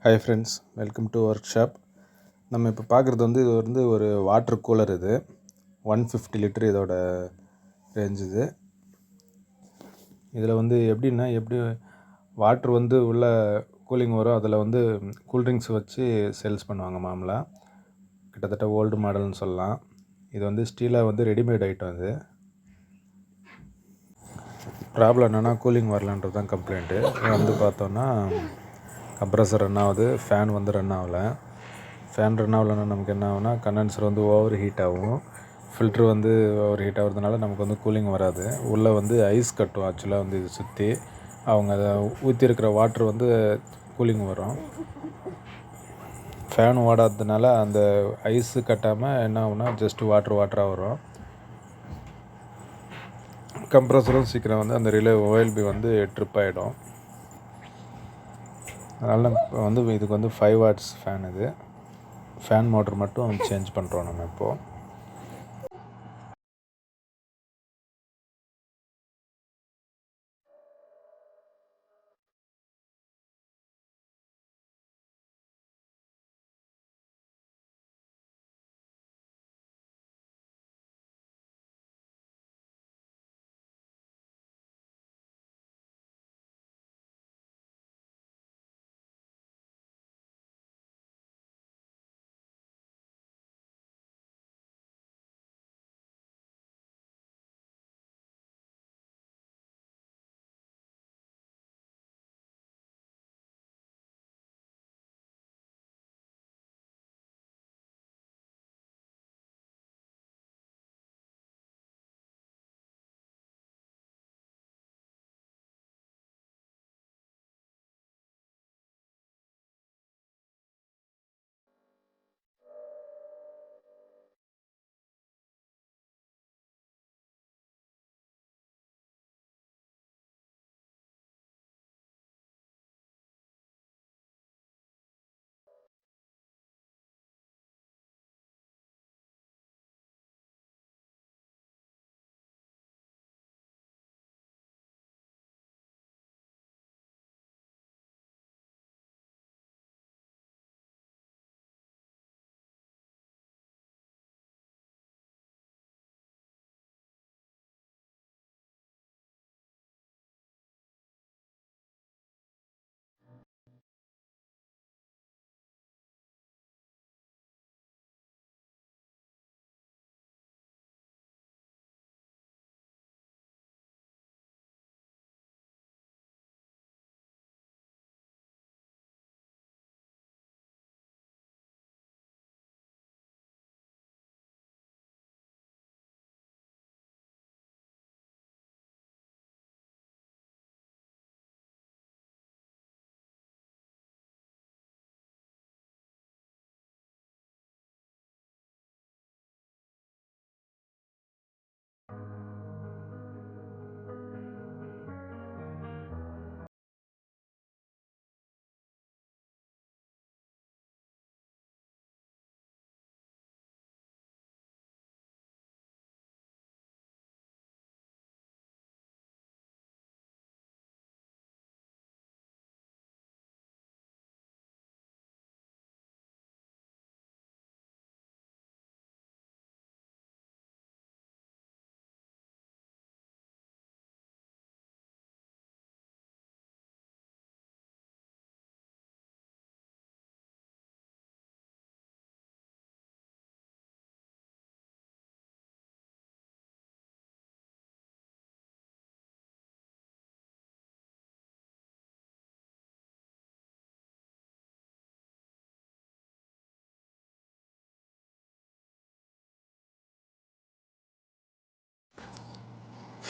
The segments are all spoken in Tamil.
Hi friends, welcome to work shop. நம்ம இப்போ பார்க்குறது இது ஒரு வாட்டர் கூலர். இது 150 லிட்டர் இதோட ரேஞ்ச். இதில் எப்படி வாட்ரு உள்ள கூலிங் வரும். அதில் கூல்ட்ரிங்க்ஸ் வச்சு சேல்ஸ் பண்ணுவாங்க மாமூலாக. கிட்டத்தட்ட ஓல்டு மாடல்னு சொல்லலாம். இது ஸ்டீலாக ரெடிமேட் ஐட்டம். இது ப்ராப்ளம் என்னென்னா கூலிங் வரலன்றது தான் கம்ப்ளைண்ட்டு. பார்த்தோன்னா கம்ப்ரஸர் ரன் ஆகுது, ஃபேன் ரன் ஆகலை. ஃபேன் ரன் ஆகலைன்னா நமக்கு என்ன ஆகுனா கண்டென்சர் ஓவர் ஹீட் ஆகும். ஃபில்ட்ரு ஓவர் ஹீட் ஆகிறதுனால நமக்கு கூலிங் வராது. உள்ளே ஐஸ் கட்டும். ஆக்சுவலாக இது சுற்றி அவங்க அதை ஊற்றிருக்கிற வாட்ரு கூலிங் வரும். ஃபேன் ஓடாததுனால அந்த ஐஸு கட்டாமல் என்ன ஆகுனா ஜஸ்ட்டு வாட்டராக வரும். கம்ப்ரஸரும் சீக்கிரம் அந்த ரிலே OLB ட்ரிப் ஆகிடும். அதனால் இதுக்கு 5 வாட்ஸ் ஃபேன். இது ஃபேன் மோட்ரு மட்டும் சேஞ்ச் பண்ணுறோம் நம்ம இப்போது.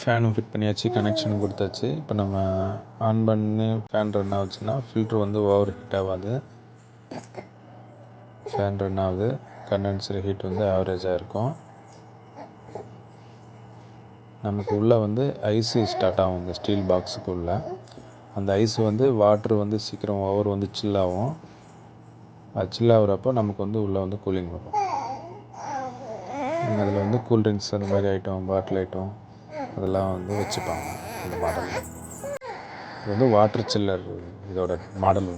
ஃபேனும் ஃபிட் பண்ணியாச்சு, கனெக்ஷனும் கொடுத்தாச்சு. இப்போ நம்ம ஆன் பண்ணி ஃபேன் ரன் ஆச்சுன்னா ஃபில்ட்ரு ஓவர் ஹீட் ஆகாது. ஃபேன் ரன் ஆகுது, கண்டென்சர் ஹீட் ஆவரேஜாக இருக்கும். நமக்கு உள்ளே ஐஸு ஸ்டார்ட் ஆகும். இந்த ஸ்டீல் பாக்ஸுக்குள்ளே அந்த ஐஸு வாட்ரு சீக்கிரம் ஓவர் சில் ஆகும். அது சில் ஆகுறப்போ நமக்கு உள்ளே கூலிங் வரும். அதில் கூல்ட்ரிங்க்ஸ் அந்த மாதிரி ஐட்டம், பாட்டில் ஐட்டம் அதெல்லாம் வச்சுப்பாங்க. இந்த மாடல் இது வாட்டர் சில்லர் இதோட மாடல்